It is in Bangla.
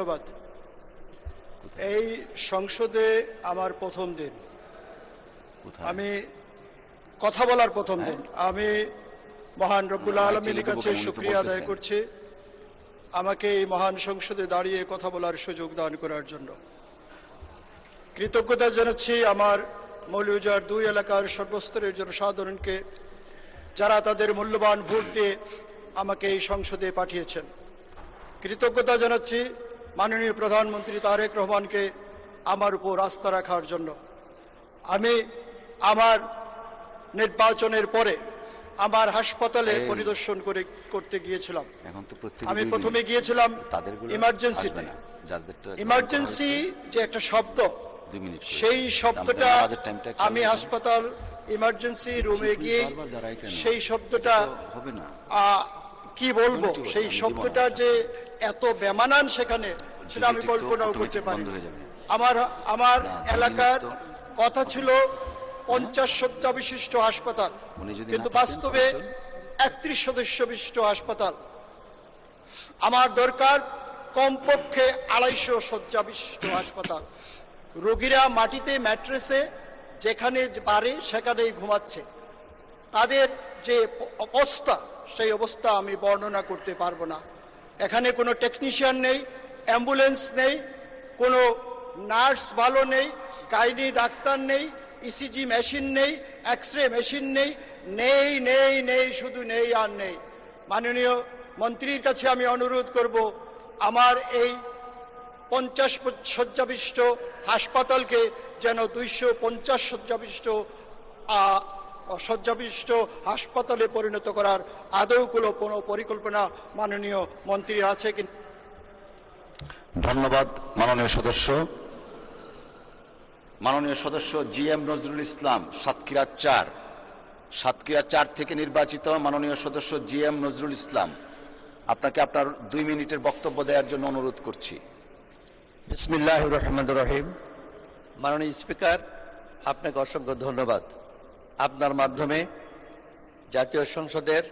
ধন্যবাদ। এই সংসদে আমার প্রথম দিন, আমি কথা বলার প্রথম দিন। আমি মহান রব্বুল আলামিনের কাছে শুকরিয়া আদায় করছি আমাকে এই মহান সংসদে দাঁড়িয়ে কথা বলার সুযোগ দান করার জন্য। কৃতজ্ঞতা জানাচ্ছি আমার মৌলভীবাজার 2 এলাকার সর্বস্তরের জনসাধারণকে, যারা তাদের মূল্যবান ভোট দিয়ে আমাকে এই সংসদে পাঠিয়েছেন। কৃতজ্ঞতা জানাচ্ছি মাননীয় প্রধানমন্ত্রী তারেক রহমানকে আমার উপর আস্থা রাখার জন্য। আমি আমার নির্বাচনের পরে আমার হাসপাতালে পরিদর্শন করতে গিয়েছিলাম। আমি প্রথমে গিয়েছিলাম ইমার্জেন্সিতে। ইমার্জেন্সি যে একটা শব্দ, সেই শব্দটা আমি হাসপাতাল ইমার্জেন্সি রুমে গিয়ে সেই শব্দটা কি বলবো, সেই শব্দটা যে এত বেমানান সেখানে, সেটা আমি কল্পনাও করতে পারি। আমার এলাকার কথা ছিল 50 শয্যা বিশিষ্ট হাসপাতাল, কিন্তু বাস্তবে 31 সদস্য বিশিষ্ট হাসপাতাল। আমার দরকার কমপক্ষে 250 শয্যা বিশিষ্ট হাসপাতাল। রোগীরা মাটিতে ম্যাট্রেসে যেখানে পারে সেখানেই ঘুমাচ্ছে। তাদের যে অবস্থা, সেই অবস্থা আমি বর্ণনা করতে পারবো না। এখানে কোনো টেকনিশিয়ান নেই, অ্যাম্বুলেন্স নেই, কোনো নার্স ভালো নেই, গাইনি ডাক্তার নেই, ইসিজি মেশিন নেই, এক্সরে মেশিন নেই, নেই নেই নেই, শুধু নেই আর নেই। মাননীয় মন্ত্রীর কাছে আমি অনুরোধ করব, আমার এই 50 শয্যাবিশিষ্ট হাসপাতালকে যেন 250 শয্যাবিশিষ্ট হাসপাতালে পরিণত করার আদৌ কোনো পরিকল্পনা মাননীয় মন্ত্রীর আছে কি? ধন্যবাদ মাননীয় সদস্য। মাননীয় সদস্য GM নজরুল ইসলাম, সাতক্ষীরা 4 থেকে নির্বাচিত মাননীয় সদস্য GM নজরুল ইসলাম, আপনাকে আপনার 2 মিনিটের বক্তব্য দেওয়ার জন্য অনুরোধ করছি। বিসমিল্লাহির রহমানির রহিম। মাননীয় স্পিকার, আপনাকে অসংখ্য ধন্যবাদ। আপনার মাধ্যমে জাতীয় সংসদের